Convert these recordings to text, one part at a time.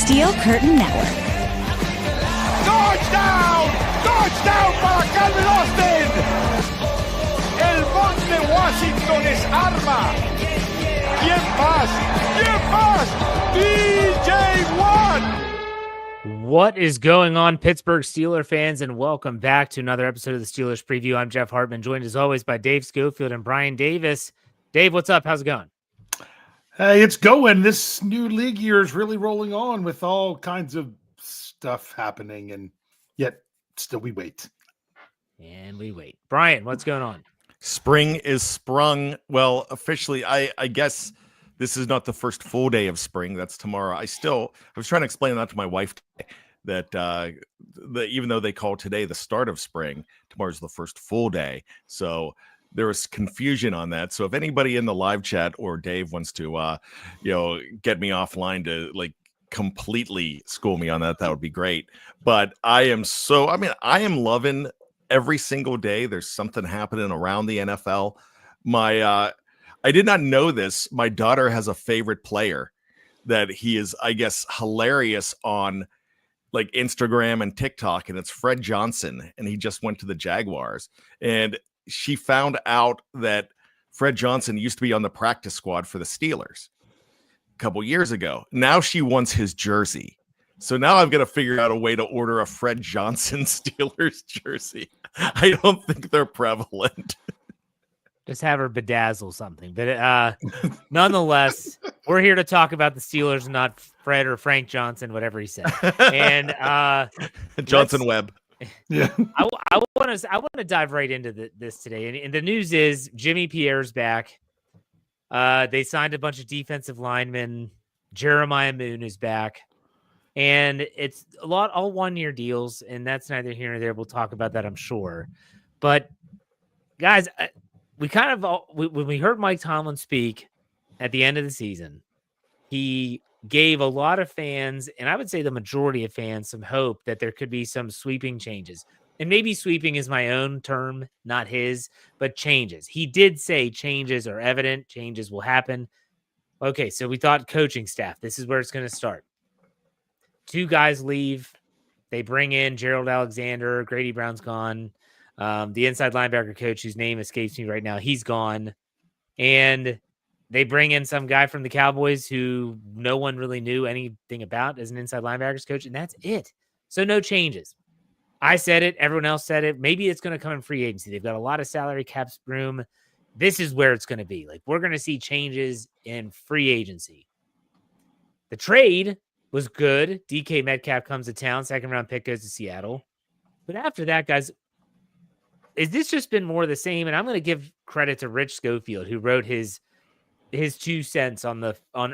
Steel Curtain Network. Touchdown! Touchdown para Calvin Austin! El Monte Washington es arma. ¿Quién más? ¿Quién más? DJ Watt! What is going on, Pittsburgh Steelers fans, and welcome back to another episode of the Steelers Preview. I'm Jeff Hartman, joined as always by Dave Schofield and Bryan Davis. Dave, what's up? How's it going? Hey, it's going. This new league year is really rolling on with all kinds of stuff happening, and yet still we wait. And we wait. Bryan, what's going on? Spring is sprung. Well, officially, I guess this is not the first full day of spring. That's tomorrow. I was trying to explain that to my wife today, that even though they call today the start of spring, tomorrow's the first full day. So there was confusion on that. So if anybody in the live chat or Dave wants to, get me offline to completely school me on that, that would be great. But I am loving every single day. There's something happening around the NFL. I did not know this. My daughter has a favorite player that he is, I guess, hilarious on Instagram and TikTok, and it's Fred Johnson. And he just went to the Jaguars, and she found out that Fred Johnson used to be on the practice squad for the Steelers a couple years ago. Now she wants his jersey. So now I've got to figure out a way to order a Fred Johnson Steelers jersey. I don't think they're prevalent. Just have her bedazzle something. But nonetheless, we're here to talk about the Steelers, not Fred or Frank Johnson, whatever he said. And Johnson Webb. Yeah, I want to dive right into this today. And the news is Jimmy Pierre's back. They signed a bunch of defensive linemen. Jeremiah Moon is back. And it's all 1-year deals, and that's neither here nor there. We'll talk about that, I'm sure. But guys, we when we heard Mike Tomlin speak at the end of the season, he gave a lot of fans, and I would say the majority of fans, some hope that there could be some sweeping changes. And maybe sweeping is my own term, not his, but changes. He did say changes are evident, changes will happen. Okay, so we thought coaching staff, this is where it's going to start. 2 guys leave. They bring in Gerald Alexander. Grady Brown's gone. The inside linebacker coach, whose name escapes me right now, he's gone. And they bring in some guy from the Cowboys who no one really knew anything about as an inside linebackers coach, and that's it. So no changes. I said it. Everyone else said it. Maybe it's going to come in free agency. They've got a lot of salary cap room. This is where it's going to be. We're going to see changes in free agency. The trade was good. DK Metcalf comes to town. 2nd-round pick goes to Seattle. But after that, guys, is this just been more of the same? And I'm going to give credit to Rich Schofield, who wrote his 2 cents on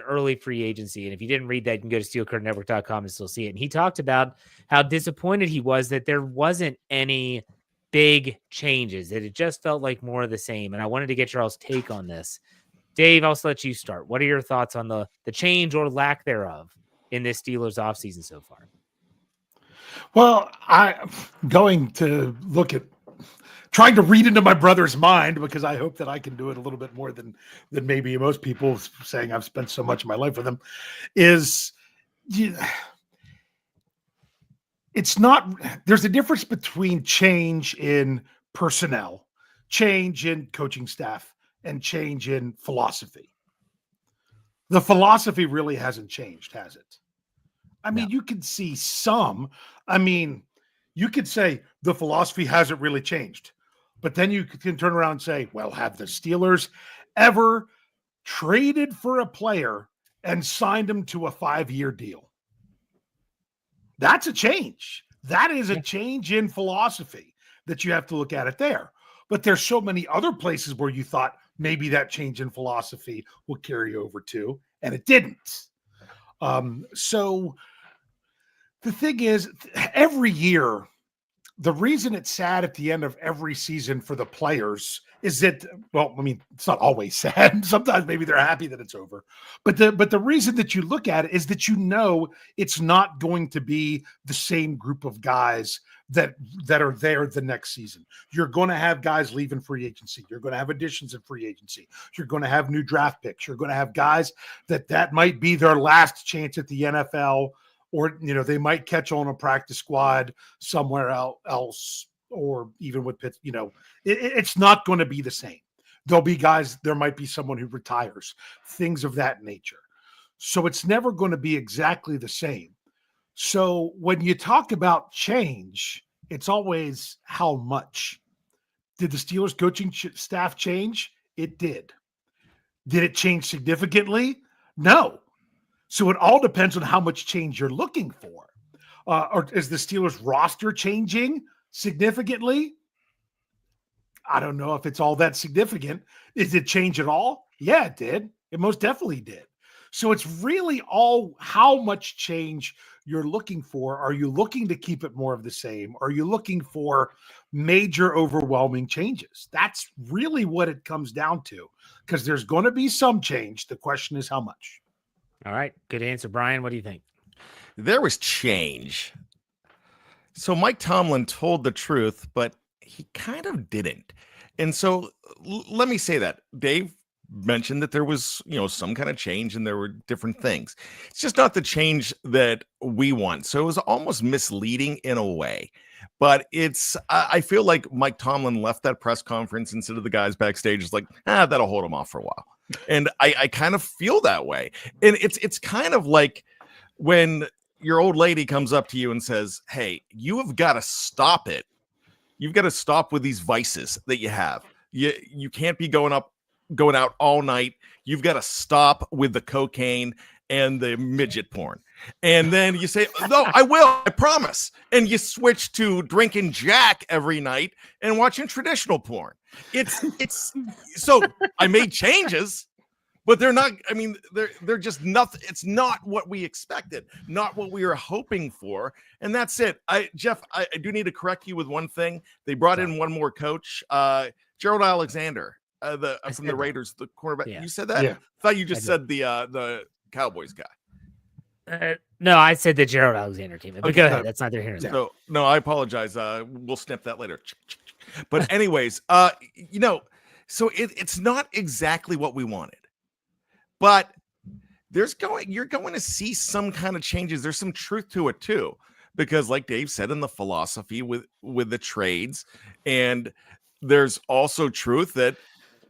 early free agency. And if you didn't read that, you can go to steelcurtainnetwork.com and still see it. And he talked about how disappointed he was that there wasn't any big changes, that it just felt like more of the same. And I wanted to get your all's take on this. Dave, I'll let you start. What are your thoughts on the change or lack thereof in this Steelers offseason so far? well, I'm going to look at trying to read into my brother's mind, because I hope that I can do it a little bit more than maybe most people, saying I've spent so much of my life with him. It's not, there's a difference between change in personnel, change in coaching staff, and change in philosophy. The philosophy really hasn't changed, has it? I mean, you can see some. I mean, you could say the philosophy hasn't really changed. But then you can turn around and say, well, have the Steelers ever traded for a player and signed him to a 5-year deal? That's a change. That is a change in philosophy that you have to look at it there. But there's so many other places where you thought maybe that change in philosophy will carry over to, and it didn't. So the thing is, every year, the reason it's sad at the end of every season for the players is that, well, I mean, it's not always sad. Sometimes maybe they're happy that it's over. But the reason that you look at it is that you know it's not going to be the same group of guys that are there the next season. You're going to have guys leaving free agency. You're going to have additions in free agency. You're going to have new draft picks. You're going to have guys that might be their last chance at the NFL, or, they might catch on a practice squad somewhere else, or even with Pitt, it's not going to be the same. There'll be guys, there might be someone who retires, things of that nature. So it's never going to be exactly the same. So when you talk about change, it's always how much. Did the Steelers coaching staff change? It did. Did it change significantly? No. So it all depends on how much change you're looking for. Or is the Steelers roster changing significantly? I don't know if it's all that significant. Did it change at all? Yeah, it did. It most definitely did. So it's really all how much change you're looking for. Are you looking to keep it more of the same? Are you looking for major overwhelming changes? That's really what it comes down to, because there's going to be some change. The question is how much. All right. Good answer, Brian. What do you think? There was change. So Mike Tomlin told the truth, but he kind of didn't. And so let me say that. Dave mentioned that there was, some kind of change and there were different things. It's just not the change that we want. So it was almost misleading in a way. But I feel like Mike Tomlin left that press conference instead of the guys backstage is like, that'll hold him off for a while. And I kind of feel that way. And it's kind of like when your old lady comes up to you and says, hey, you have got to stop it. You've got to stop with these vices that you have. You can't be going out all night. You've got to stop with the cocaine and the midget porn. And then you say, no, I will, I promise. And you switch to drinking Jack every night and watching traditional porn. It's so I made changes, but they're not, they're just nothing. It's not what we expected, not what we were hoping for. And that's it. Jeff, I do need to correct you with one thing. They brought in one more coach, Gerald Alexander. From the Raiders, the cornerback. Yeah. You said that? Yeah. I thought you just said the Cowboys guy. No, I said that Gerald Alexander came in. But go ahead. That's neither here nor there. So, no, I apologize. We'll snip that later. But anyways, so it's not exactly what we wanted. But you're going to see some kind of changes. There's some truth to it too. Because like Dave said, in the philosophy with the trades, and there's also truth that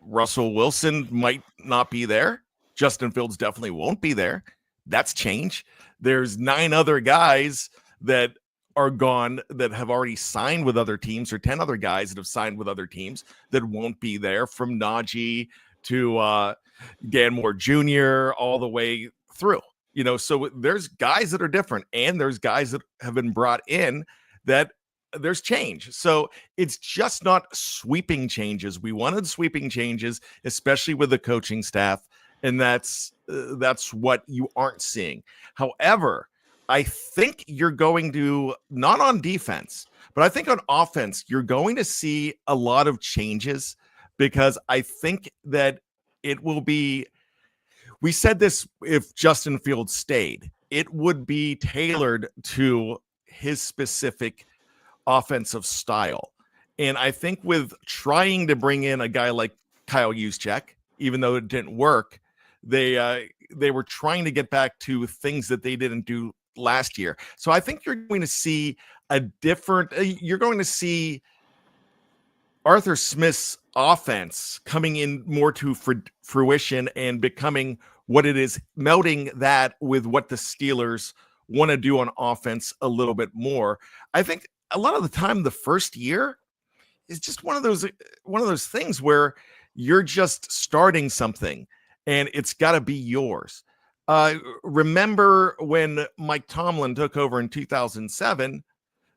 Russell Wilson might not be there. Justin Fields definitely won't be there. That's change. There's 9 other guys that are gone that have already signed with other teams, or 10 other guys that have signed with other teams that won't be there, from Najee to Dan Moore Jr. all the way through. So there's guys that are different, and there's guys that have been brought in that there's change. So it's just not sweeping changes. We wanted sweeping changes, especially with the coaching staff, and that's what you aren't seeing. However, I think you're going to, not on defense, but I think on offense, you're going to see a lot of changes, because I think that it will be, we said this, if Justin Fields stayed, it would be tailored to his specific offensive style. And I think with trying to bring in a guy like Kyle Juszczyk, even though it didn't work, they were trying to get back to things that they didn't do last year. So I think you're going to see you're going to see Arthur Smith's offense coming in more to fruition and becoming what it is, melding that with what the Steelers want to do on offense a little bit more. I think a lot of the time, the first year is just one of those things where you're just starting something and it's got to be yours. Remember when Mike Tomlin took over in 2007,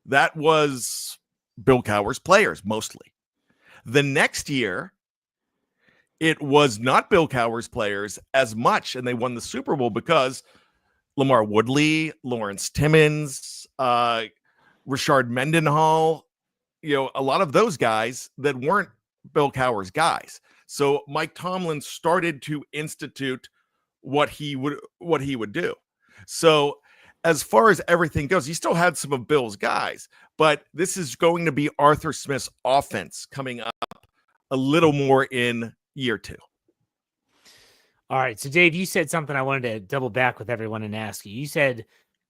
that was Bill Cowher's players mostly. The next year, it was not Bill Cowher's players as much, and they won the Super Bowl because Lamar Woodley, Lawrence Timmons, Rashard Mendenhall, a lot of those guys that weren't Bill Cowher's guys. So Mike Tomlin started to institute what he would do. So as far as everything goes, he still had some of Bill's guys, but this is going to be Arthur Smith's offense coming up a little more in year 2. All right. So Dave, you said something I wanted to double back with everyone and ask you. You said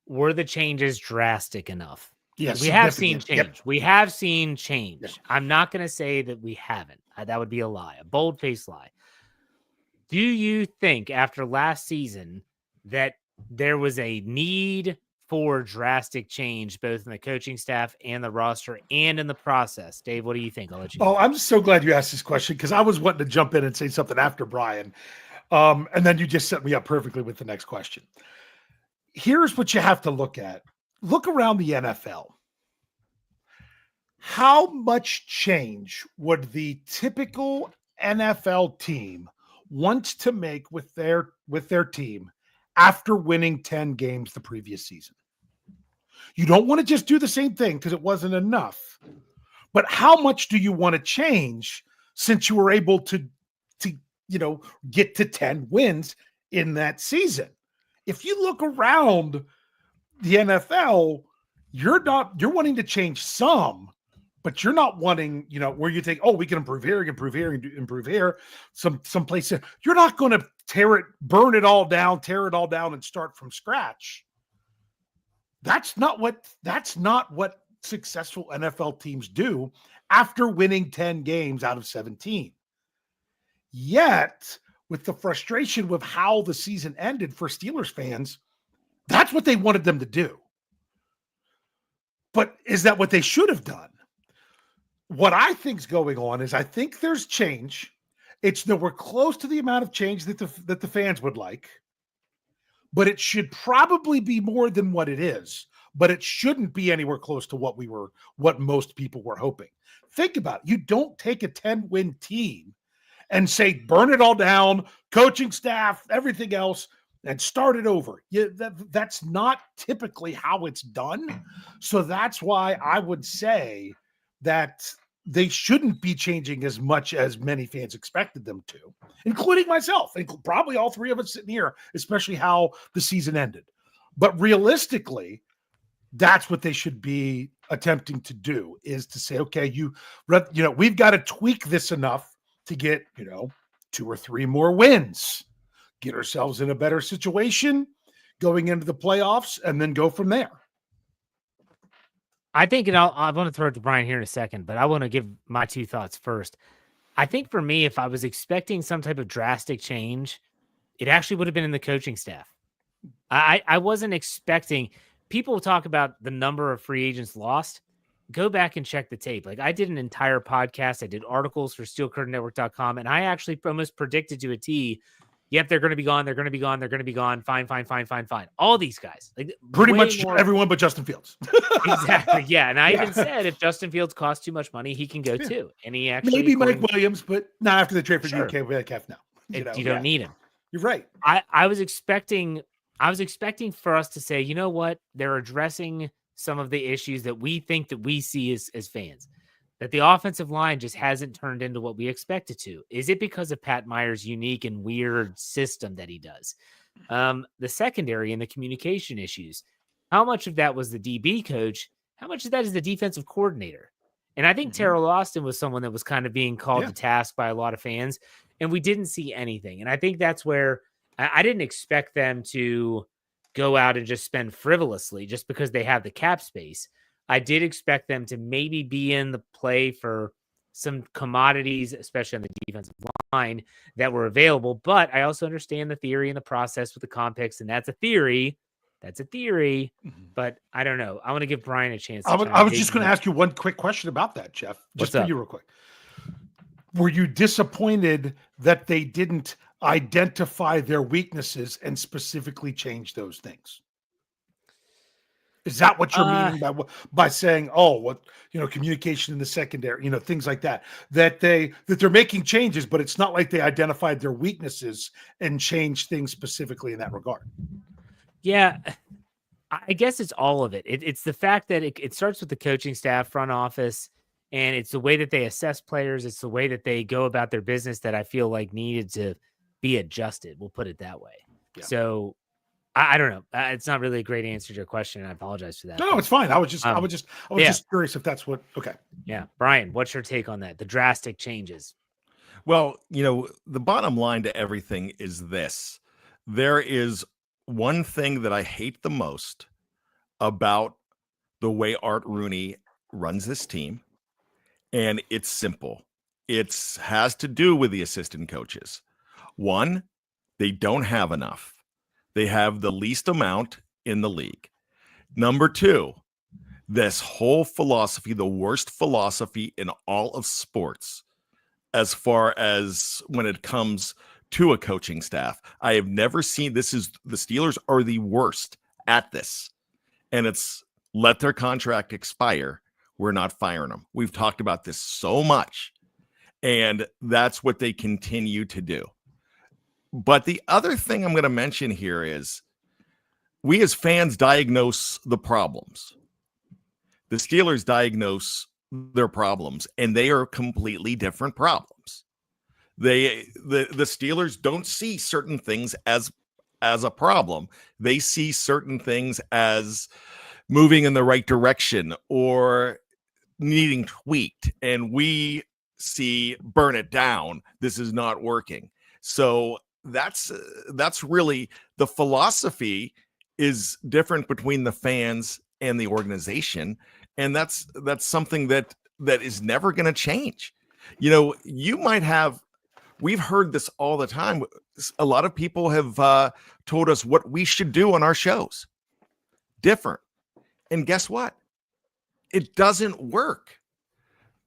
were the changes drastic enough? Yes, We have seen change. Yep. We have seen change. Yep. I'm not going to say that we haven't. That would be a lie, a bold-faced lie. Do you think after last season that there was a need for drastic change, both in the coaching staff and the roster and in the process? Dave, what do you think? I'll let you Oh, go. I'm so glad you asked this question because I was wanting to jump in and say something after Brian. And then you just set me up perfectly with the next question. Here's what you have to look at. Look around the NFL. How much change would the typical NFL team want to make with their team after winning 10 games the previous season? You don't want to just do the same thing because it wasn't enough. But how much do you want to change since you were able to get to 10 wins in that season? If you look around the NFL, you're wanting to change some, but you're not wanting, where you think, oh, we can improve here, improve here, improve here, some place. You're not going to burn it all down, tear it all down and start from scratch. That's not what successful NFL teams do after winning 10 games out of 17. Yet, with the frustration with how the season ended for Steelers fans, that's what they wanted them to do. But is that what they should have done? What I think's going on is I think there's change. It's nowhere close to the amount of change that the fans would like, but it should probably be more than what it is. But it shouldn't be anywhere close to what most people were hoping. Think about it. You don't take a 10-win team and say, burn it all down, coaching staff, everything else, and start it over. That's not typically how it's done. So that's why I would say that they shouldn't be changing as much as many fans expected them to, including myself, and probably all three of us sitting here, especially how the season ended. But realistically, that's what they should be attempting to do, is to say, okay, we've got to tweak this enough to get, 2 or 3 more wins, get ourselves in a better situation going into the playoffs, and then go from there. I think, I want to throw it to Brian here in a second, but I want to give my 2 thoughts first. I think for me, if I was expecting some type of drastic change, it actually would have been in the coaching staff. I wasn't expecting. People talk about the number of free agents lost. Go back and check the tape. Like, I did an entire podcast. I did articles for SteelCurtainNetwork.com, and I actually almost predicted to a T, yep, they're going to be gone. They're going to be gone. They're going to be gone. Fine. All these guys. Like, pretty much everyone but Justin Fields. Exactly. Yeah. And I even said, if Justin Fields costs too much money, he can go too. And he actually. Maybe Mike Williams, but not after the trade for DK Metcalf now. You don't need him. You're right. I was expecting for us to say, you know what? They're addressing some of the issues that we think that we see as fans, that the offensive line just hasn't turned into what we expect it to. Is it because of Pat Meyer's unique and weird system that he does? The secondary and the communication issues, how much of that was the DB coach? How much of that is the defensive coordinator? And I think Terrell Austin was someone that was kind of being called to task by a lot of fans, and we didn't see anything. And I think that's where I didn't expect them to go out and just spend frivolously just because they have the cap space. I did expect them to maybe be in the play for some commodities, especially on the defensive line, that were available. But I also understand the theory and the process with the comp picks, and that's a theory. But I don't know. I want to give Brian a chance. I was just going to ask you one quick question about that, Jeff. Just for you real quick. Were you disappointed that they didn't identify their weaknesses and specifically change those things? Is that what you're meaning by saying, communication in the secondary, things like that, that they're making changes, but it's not like they identified their weaknesses and changed things specifically in that regard? Yeah, I guess it's all of it. It's the fact that it starts with the coaching staff, front office, and it's the way that they assess players. It's the way that they go about their business that I feel like needed to be adjusted. We'll put it that way. Yeah. So I don't know. It's not really a great answer to your question, and I apologize for that. No, it's fine. I was just curious if that's what. Okay. Yeah, Brian, what's your take on that? The drastic changes. Well, the bottom line to everything is this: there is one thing that I hate the most, about the way Art Rooney runs this team, and it's simple. It has to do with the assistant coaches. One, they don't have enough. They have the least amount in the league. Number two, this whole philosophy, the worst philosophy in all of sports, as far as when it comes to a coaching staff. I have never seen this. Is the Steelers are the worst at this, and it's let their contract expire. We're not firing them. We've talked about this so much, and that's what they continue to do. But the other thing I'm going to mention here is we as fans diagnose the problems. The Steelers diagnose their problems, and they are completely different problems. The Steelers don't see certain things as a problem. They see certain things as moving in the right direction or needing tweaked, and we see burn it down. This is not working. So that's really the philosophy is different between the fans and the organization, and that's something that is never going to change. You know, you might have. We've heard this all the time. A lot of people have told us what we should do on our shows. Different. And guess what? It doesn't work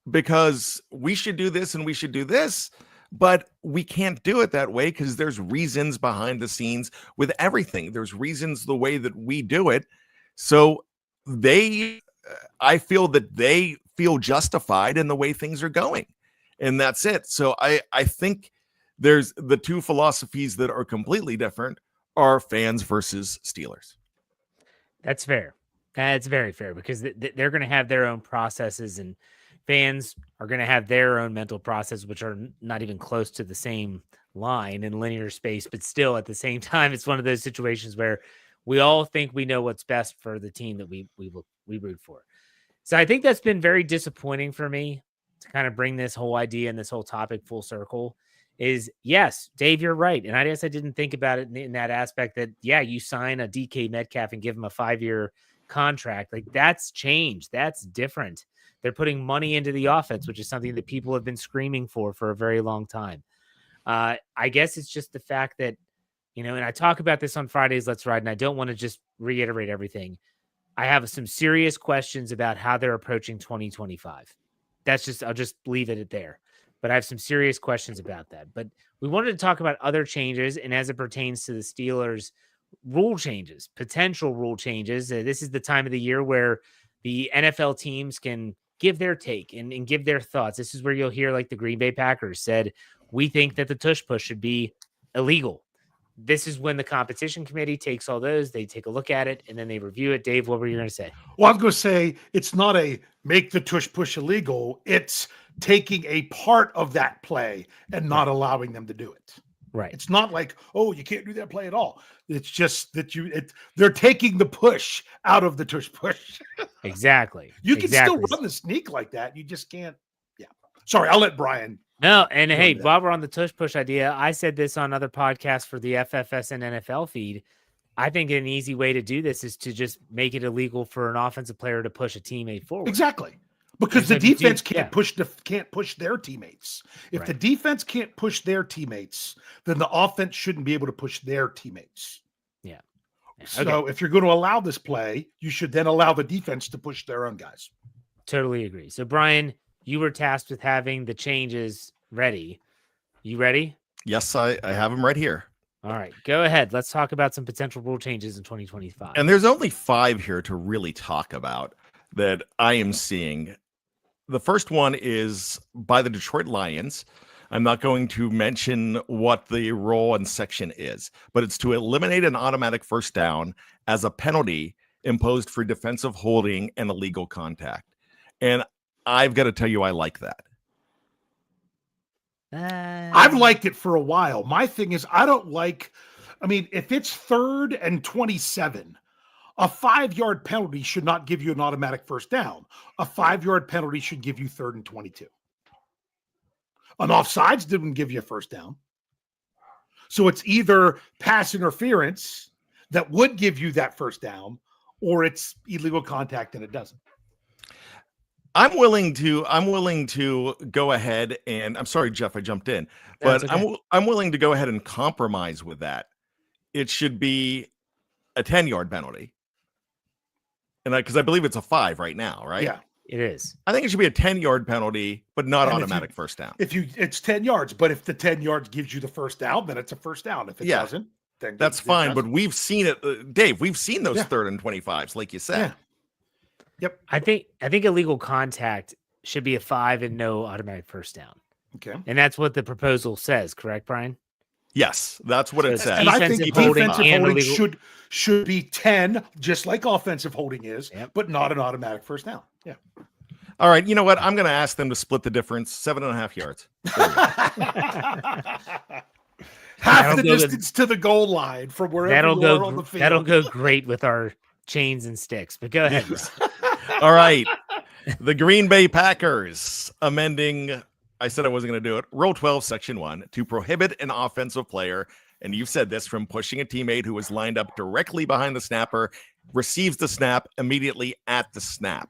because we should do this and we should do this, but we can't do it that way because there's reasons behind the scenes with everything. There's reasons the way that we do it. So I feel that they feel justified in the way things are going. And that's it. So I think there's the two philosophies that are completely different are fans versus Steelers. That's fair. That's very fair because they're going to have their own processes and fans are going to have their own mental process, which are not even close to the same line in linear space. But still, at the same time, it's one of those situations where we all think we know what's best for the team that we root for. So I think that's been very disappointing for me to kind of bring this whole idea and this whole topic full circle. Is yes, Dave, you're right. And I guess I didn't think about it in that aspect that, yeah, you sign a DK Metcalf and give him a 5-year contract. Like that's changed. That's different. They're putting money into the offense, which is something that people have been screaming for a very long time. I guess it's just the fact that, you know, and I talk about this on Fridays, Let's Ride, and I don't want to just reiterate everything. I have some serious questions about how they're approaching 2025. I'll just leave it at there. But I have some serious questions about that. But we wanted to talk about other changes, and as it pertains to the Steelers, rule changes, potential rule changes. This is the time of the year where the NFL teams can give their take and give their thoughts. This is where you'll hear like the Green Bay Packers said, we think that the tush push should be illegal. This is when the competition committee takes all those, they take a look at it, and then they review it. Dave, what were you going to say? Well, I was going to say it's not a make the tush push illegal. It's taking a part of that play and not allowing them to do it. Right. It's not like, oh, you can't do that play at all. It's just that they're taking the push out of the tush push. Exactly. You can still run the sneak like that. You just can't. Yeah. Sorry, I'll let Brian. No, and hey, while we're on the tush push idea, I said this on other podcasts for the FFS and NFL feed. I think an easy way to do this is to just make it illegal for an offensive player to push a teammate forward. Exactly. Because the defense can't push their teammates. If the defense can't push their teammates, then the offense shouldn't be able to push their teammates. Yeah. So if you're going to allow this play, you should then allow the defense to push their own guys. Totally agree. So Brian, you were tasked with having the changes ready. You ready? Yes, I have them right here. All right, go ahead. Let's talk about some potential rule changes in 2025. And there's only 5 here to really talk about that I am seeing. The first one is by the Detroit Lions. I'm not going to mention what the role and section is, but it's to eliminate an automatic first down as a penalty imposed for defensive holding and illegal contact. And I've got to tell you, I like that. I've liked it for a while. My thing is, if it's 3rd and 27, a 5-yard penalty should not give you an automatic first down. A 5-yard penalty should give you 3rd and 22. An offsides didn't give you a first down. So it's either pass interference that would give you that first down, or it's illegal contact and it doesn't. I'm willing to go ahead and I'm sorry, Jeff, I jumped in, That's but okay. I'm willing to go ahead and compromise with that. It should be a 10-yard penalty. And because I believe it's a 5 right now, right? Yeah. It is. I think it should be a 10-yard penalty, but not And if automatic first down. It's 10 yards, but if the 10 yards gives you the first down, then it's a first down. If it Yeah. doesn't, then That's it fine. doesn't. But we've seen it, Dave. We've seen those Yeah. 3rd and 25s, like you said. Yeah. Yep. I think illegal contact should be a 5 and no automatic first down. Okay. And that's what the proposal says, correct, Brian? Yes, that's what So it it's says. And I think defensive defensive holding and holding illegal- should be 10, just like offensive holding is, Yep. but not an automatic first down. Yeah. All right, you know what? I'm going to ask them to split the difference, 7.5 yards. Half That'll the go to- distance to the goal line from wherever That'll you are on go. the field. That'll go great with our chains and sticks. But go ahead. Yes. All right. The Green Bay Packers amending, I said I wasn't going to do it, Rule 12, Section 1, to prohibit an offensive player, and you've said this, from pushing a teammate who is lined up directly behind the snapper, receives the snap immediately at the snap,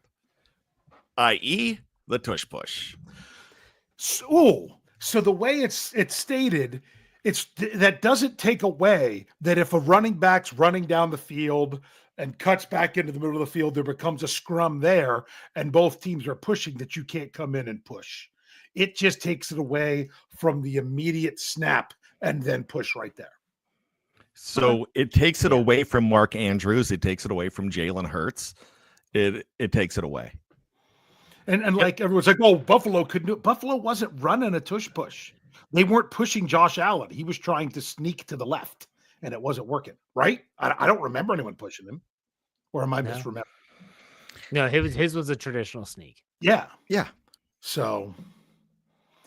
i.e. the tush push. So the way it's stated, that doesn't take away that if a running back's running down the field and cuts back into the middle of the field, there becomes a scrum there and both teams are pushing, that you can't come in and push. It just takes it away from the immediate snap and then push right there. So it takes it away from Mark Andrews. It takes it away from Jalen Hurts. It takes it away. And like everyone's like, oh, Buffalo couldn't do it. Buffalo wasn't running a tush push. They weren't pushing Josh Allen. He was trying to sneak to the left, and it wasn't working, right? I don't remember anyone pushing him. Or am I misremembering? No, his was a traditional sneak. Yeah. Yeah. So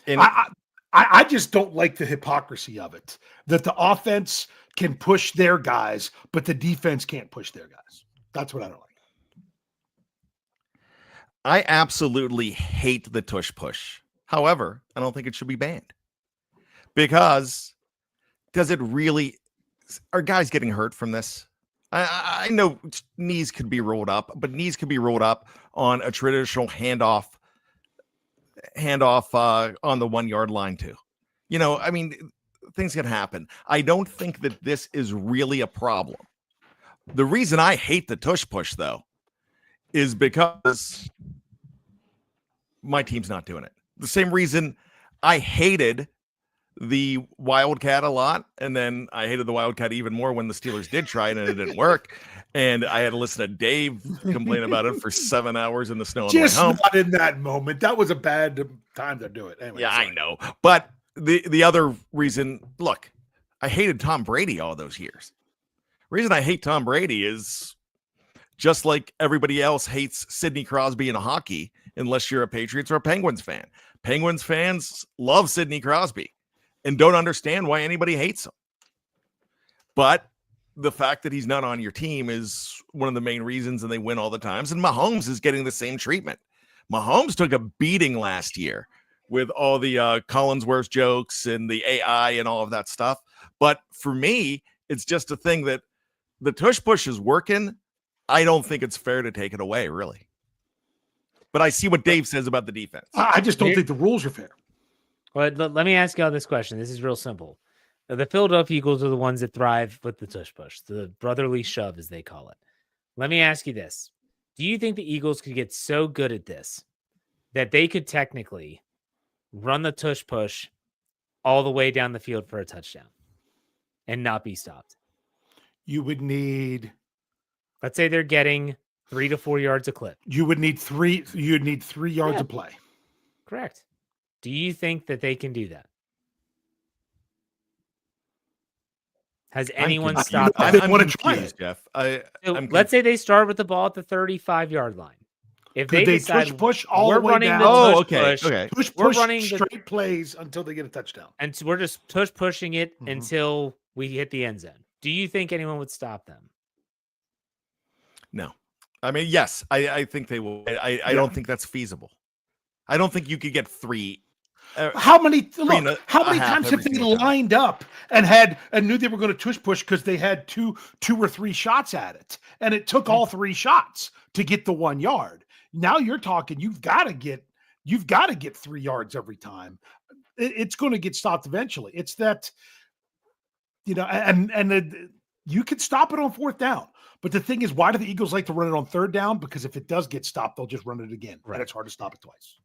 And I just don't like the hypocrisy of it, that the offense can push their guys, but the defense can't push their guys. That's what I don't like. I absolutely hate the tush push. However, I don't think it should be banned, because does it really, are guys getting hurt from this? I know knees could be rolled up, but knees could be rolled up on a traditional handoff on the 1 yard line too. You know, I mean, things can happen. I don't think that this is really a problem. The reason I hate the tush push, though, is because my team's not doing it. The same reason I hated the Wildcat a lot, and then I hated the Wildcat even more when the Steelers did try it and it didn't work. And I had to listen to Dave complain about it for 7 hours in the snow on the way Just home. not in that moment. That was a bad time to do it. Anyway, Yeah, sorry. I know. But the other reason, look, I hated Tom Brady all those years. The reason I hate Tom Brady is just like everybody else hates Sidney Crosby in hockey, unless you're a Patriots or a Penguins fan. Penguins fans love Sidney Crosby and don't understand why anybody hates him. But the fact that he's not on your team is one of the main reasons, and they win all the times. And Mahomes is getting the same treatment. Mahomes took a beating last year with all the Collinsworth jokes and the AI and all of that stuff. But for me, it's just a thing that the tush push is working. I don't think it's fair to take it away, really. But I see what Dave says about the defense. I just don't think the rules are fair. Well, let me ask y'all this question. This is real simple. The Philadelphia Eagles are the ones that thrive with the tush push, the brotherly shove, as they call it. Let me ask you this. Do you think the Eagles could get so good at this that they could technically run the tush push all the way down the field for a touchdown and not be stopped? You would need, Let's say they're getting 3 to 4 yards a clip. you'd need 3 yards Yeah. of play. Correct. Do you think that they can do that? Has anyone I- stopped I- them? they wanna try confused, it. Jeff. So I'm let's say they start with the ball at the 35-yard line. If Could they decide push all the we're way running down? the Oh, tush okay, push, okay. We're Push running the- straight plays until they get a touchdown. and so we're just pushing it Mhm. until we hit the end zone. Do you think anyone would stop them? No. I mean, yes, I think they will. I don't think that's feasible. I don't think you could get 3 How many a half times have every they single time. lined up and knew they were going to tush push because they had two or three shots at it, and it took all three shots to get the 1 yard. Now you're talking you've got to get 3 yards every time. It's going to get stopped eventually. It's that, you can stop it on 4th down. But the thing is, why do the Eagles like to run it on 3rd down? Because if it does get stopped, they'll just run it again. Right. And it's hard to stop it twice.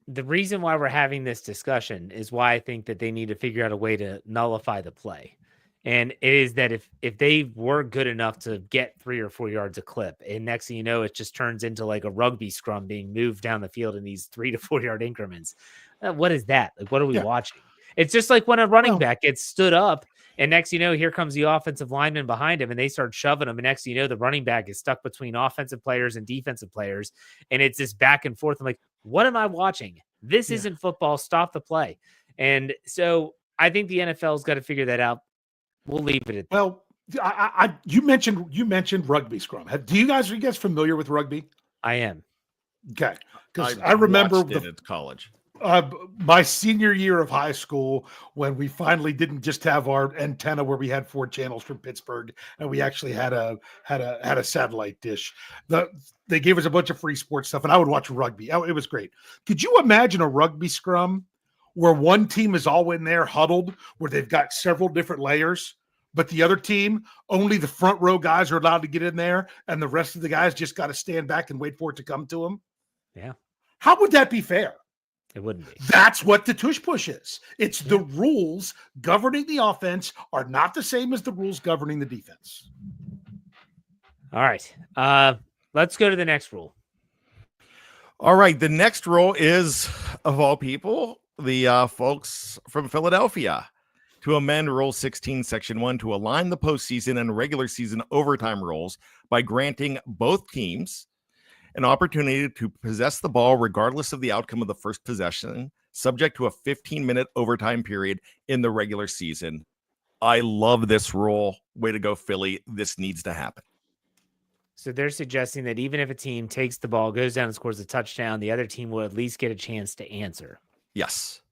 The reason why we're having this discussion is why I think that they need to figure out a way to nullify the play. And it is that if they were good enough to get 3 or 4 yards a clip, and next thing you know, it just turns into like a rugby scrum being moved down the field in these 3 to 4 yard increments. What is that? Like, what are we watching? It's just like when a running back gets stood up, and next you know, here comes the offensive lineman behind him, and they start shoving him. And next you know, the running back is stuck between offensive players and defensive players, and it's this back and forth. I'm like, what am I watching? This isn't football. Stop the play. And so I think the NFL's got to figure that out. We'll leave it at that. Well, you mentioned rugby scrum. Are you guys familiar with rugby? I am. Okay, because I remember at college. My senior year of high school, when we finally didn't just have our antenna where we had 4 channels from Pittsburgh, and we actually had a satellite dish. They gave us a bunch of free sports stuff, and I would watch rugby. It was great. Could you imagine a rugby scrum where one team is all in there huddled, where they've got several different layers, but the other team, only the front row guys are allowed to get in there, and the rest of the guys just got to stand back and wait for it to come to them? Yeah. How would that be fair? It wouldn't be. That's what the tush push is. It's the rules governing the offense are not the same as the rules governing the defense. All right. Let's go to the next rule. All right. The next rule is, of all people, the folks from Philadelphia to amend Rule 16, Section 1 to align the postseason and regular season overtime rules by granting both teams an opportunity to possess the ball regardless of the outcome of the first possession, subject to a 15-minute overtime period in the regular season. I love this rule. Way to go, Philly. This needs to happen. So they're suggesting that even if a team takes the ball, goes down and scores a touchdown, the other team will at least get a chance to answer. Yes.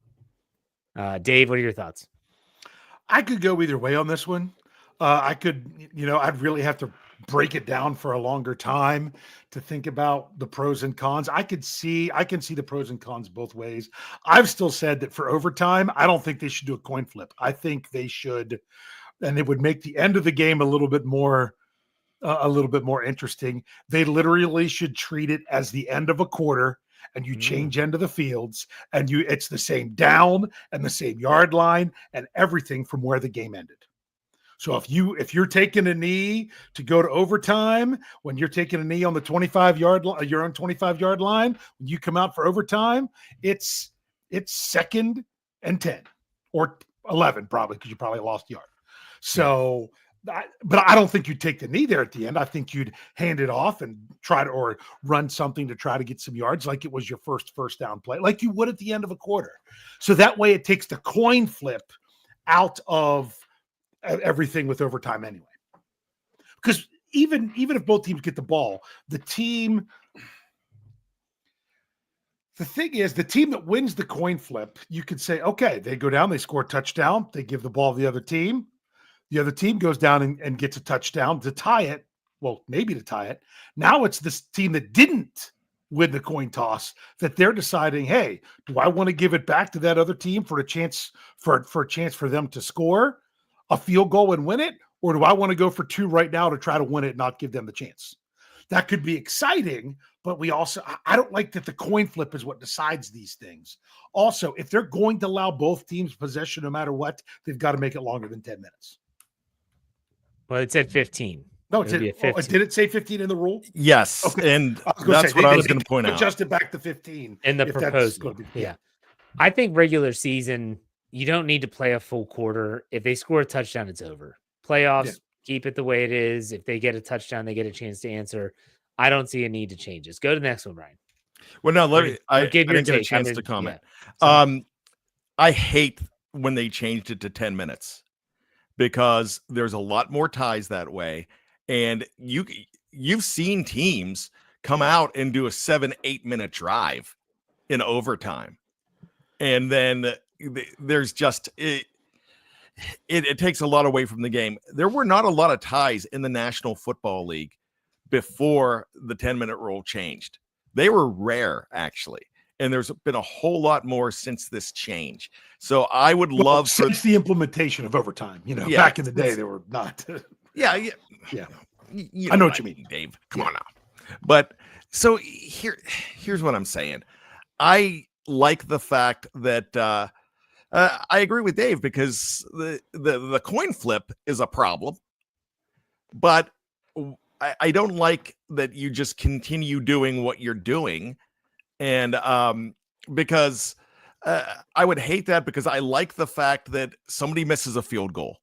Dave, what are your thoughts? I could go either way on this one. I'd really have to break it down for a longer time to think about the pros and cons. I can see the pros and cons both ways. I've still said that for overtime, I don't think they should do a coin flip. I think they should, and it would make the end of the game a little bit more interesting. They literally should treat it as the end of a quarter, and you change end of the fields, and it's the same down and the same yard line and everything from where the game ended. So if you're taking a knee to go to overtime, when you're taking a knee on the 25-yard line, your own 25-yard line, when you come out for overtime, it's 2nd and 10 or 11 probably, because you probably lost yard. So, but I don't think you'd take the knee there at the end. I think you'd hand it off and or run something to try to get some yards, like it was your first down play, like you would at the end of a quarter. So that way it takes the coin flip out of everything with overtime anyway. Because even if both teams get the ball, the thing is, the team that wins the coin flip, you could say, okay, they go down, they score a touchdown, they give the ball to the other team. The other team goes down and gets a touchdown to tie it. Well, maybe to tie it. Now it's this team that didn't win the coin toss that they're deciding, hey, do I want to give it back to that other team for a chance for them to score a field goal and win it? Or do I want to go for 2 right now to try to win it and not give them the chance? That could be exciting, but I don't like that the coin flip is what decides these things. Also, if they're going to allow both teams possession no matter what, they've got to make it longer than 10 minutes. Well, it said 15. No, did it say 15 in the rule? Yes. Okay. And that's what I was going to point out. Adjust it back to 15 in the proposal. Yeah. I think regular season, you don't need to play a full quarter. If they score a touchdown, it's over. Playoffs, keep it the way it is. If they get a touchdown, they get a chance to answer. I don't see a need to change this. Go to the next one, Brian. Well, no, I didn't get a chance to comment. I hate when they changed it to 10 minutes because there's a lot more ties that way. And you've seen teams come out and do a 7-8 minute drive in overtime. And then there's just it takes a lot away from the game. There were not a lot of ties in the National Football League before the 10-minute rule changed. They were rare, actually. And there's been a whole lot more since this change. So I would love since the implementation of overtime. Back in the day, they were not. Yeah. I know what you mean, Dave. Come on now. But so here's what I'm saying. I like the fact that I agree with Dave, because the coin flip is a problem, but I don't like that you just continue doing what you're doing. And because I would hate that, because I like the fact that somebody misses a field goal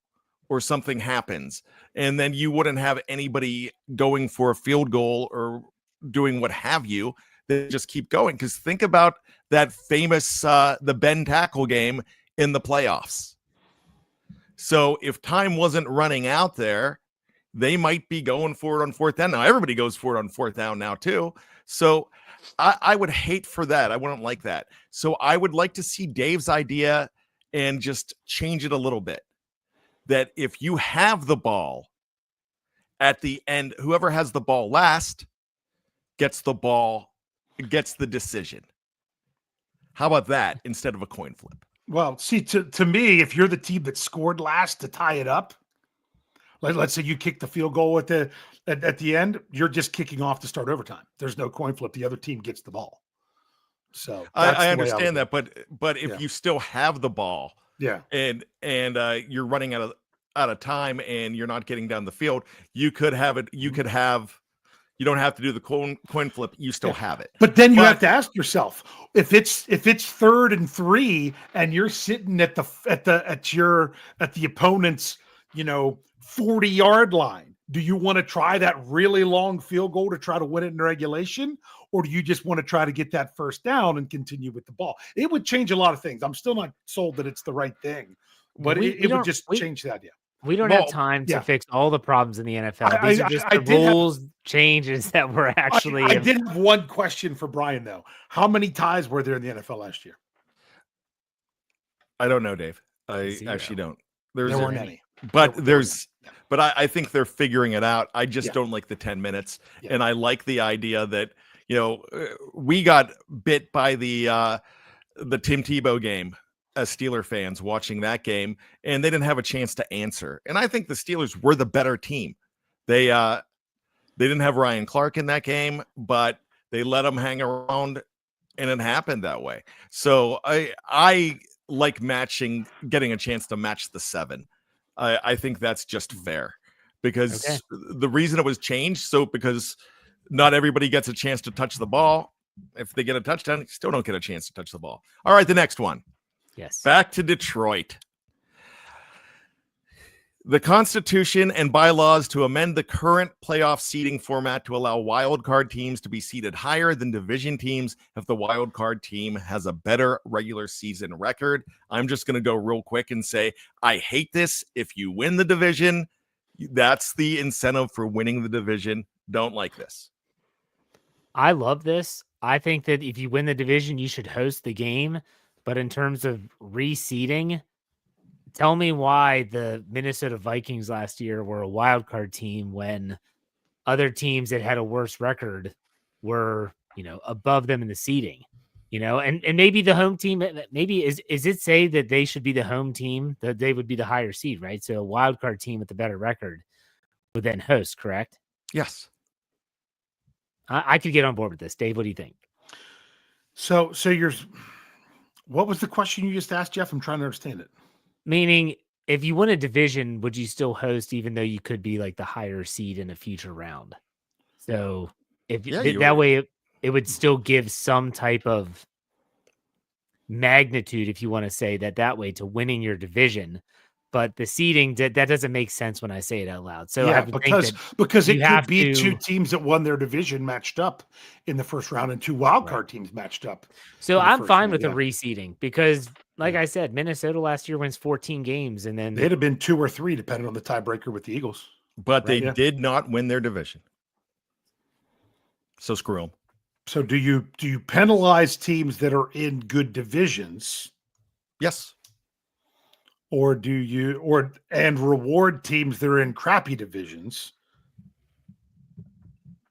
or something happens, and then you wouldn't have anybody going for a field goal or doing what have you. They just keep going. Because think about that famous the Ben tackle game in the playoffs. So if time wasn't running out there, they might be going for it on fourth down. Now everybody goes for it on fourth down now too. So I would hate for that. I wouldn't like that. So I would like to see Dave's idea and just change it a little bit. That if you have the ball at the end, whoever has the ball last gets the decision. How about that instead of a coin flip? Well, see, to me, if you're the team that scored last to tie it up, let's say you kick the field goal at the end, you're just kicking off to start overtime. There's no coin flip. The other team gets the ball. So I understand that, but if you still have the ball, and you're running out of time and you're not getting down the field, you could have it. You could have. You don't have to do the coin flip. You still have it. But then you have to ask yourself, if it's 3rd and 3 and you're sitting at the opponent's 40-yard line, do you want to try that really long field goal to try to win it in regulation, or do you just want to try to get that first down and continue with the ball? It would change a lot of things. I'm still not sold that it's the right thing, but it would just change the idea. We don't have time to fix all the problems in the NFL. These are just the rules changes that were actually. I did have one question for Brian, though. How many ties were there in the NFL last year? I don't know, Dave. I actually don't. There weren't any. But I think they're figuring it out. I just don't like the 10 minutes. Yeah. And I like the idea that, we got bit by the Tim Tebow game as Steeler fans watching that game, and they didn't have a chance to answer. And I think the Steelers were the better team. They didn't have Ryan Clark in that game, but they let him hang around, and it happened that way. So I like getting a chance to match the 7. I think that's just fair, because the reason it was changed, because not everybody gets a chance to touch the ball. If they get a touchdown, you still don't get a chance to touch the ball. All right, the next one. Yes. Back to Detroit. The Constitution and bylaws to amend the current playoff seeding format to allow wild card teams to be seeded higher than division teams if the wild card team has a better regular season record. I'm just going to go real quick and say, I hate this. If you win the division, that's the incentive for winning the division. Don't like this. I love this. I think that if you win the division, you should host the game. But in terms of reseeding, tell me why the Minnesota Vikings last year were a wild card team when other teams that had a worse record were, above them in the seeding, and maybe the home team, maybe is it say that they should be the home team, that they would be the higher seed, right? So a wild card team with the better record would then host, correct? Yes. I could get on board with this. Dave, what do you think? So what was the question you just asked, Jeff? I'm trying to understand it. Meaning, if you win a division, would you still host even though you could be like the higher seed in a future round? So that way it would still give some type of magnitude, if you want to say that way, to winning your division. But the seeding, that doesn't make sense when I say it out loud. So I because it could be 2 teams that won their division matched up in the first round and 2 wild card teams matched up. So I'm fine with the reseeding because, like I said, Minnesota last year wins 14 games, and then they'd have been 2 or 3 depending on the tiebreaker with the Eagles. But they did not win their division. So screw them. So do you penalize teams that are in good divisions Yes. Or do you and reward teams that are in crappy divisions?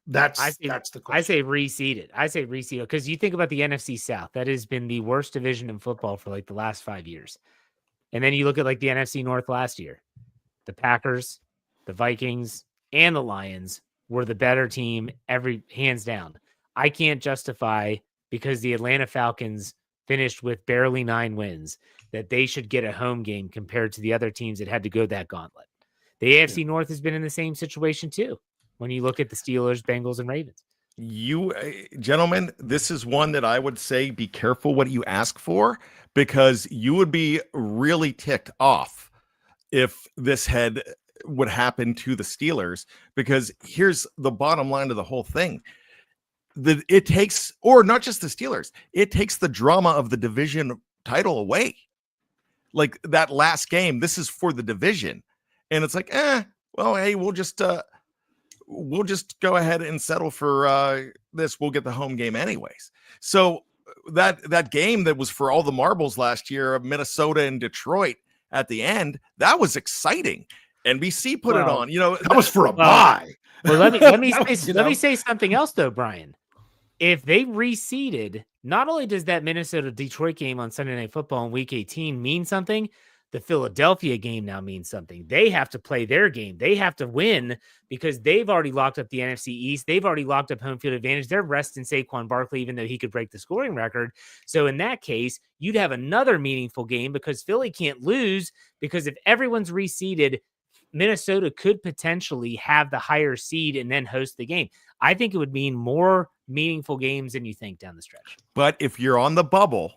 That's the question. I say reseeded. Because you think about the NFC South, that has been the worst division in football for like the last 5 years. And then you look at like the NFC North last year. The Packers, the Vikings, and the Lions were the better team hands down. I can't justify, because the Atlanta Falcons finished with barely 9 wins, that they should get a home game compared to the other teams that had to go that gauntlet. The AFC North has been in the same situation too, when you look at the Steelers, Bengals, and Ravens. You gentlemen, this is one that I would say be careful what you ask for, because you would be really ticked off if this would happen to the Steelers, because here's the bottom line of the whole thing. It takes, or not just the Steelers, it takes the drama of the division title away. Like that last game, this is for the division. And it's like, well, hey, we'll just go ahead and settle for this. We'll get the home game anyways. So that game that was for all the marbles last year of Minnesota and Detroit at the end, that was exciting. NBC put it on. That was for a bye. Well, let me say something else though, Brian. If they reseeded, not only does that Minnesota-Detroit game on Sunday Night Football in Week 18 mean something, the Philadelphia game now means something. They have to play their game. They have to win, because they've already locked up the NFC East. They've already locked up home field advantage. They're resting Saquon Barkley, even though he could break the scoring record. So in that case, you'd have another meaningful game, because Philly can't lose, because if everyone's reseeded, Minnesota could potentially have the higher seed and then host the game. I think it would mean more meaningful games than you think down the stretch. But if you're on the bubble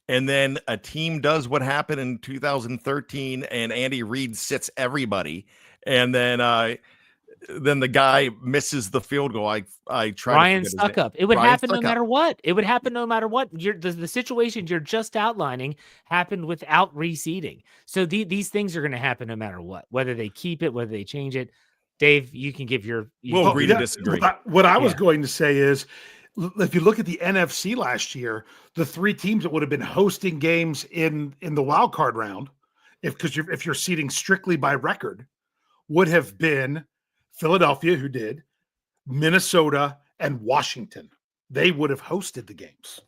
and then a team does what happened in 2013 and Andy Reid sits everybody, and then the guy misses the field goal. I try. Ryan Suckup. It would happen no matter what. It would happen no matter what. The situations you're just outlining happened without reseeding. So these things are going to happen no matter what, whether they keep it, whether they change it. Dave, you can give your. We'll agree to disagree. What I was going to say is, if you look at the NFC last year, the 3 teams that would have been hosting games in the wild card round, if you're seeding strictly by record, would have been Philadelphia, who did, Minnesota, and Washington. They would have hosted the games.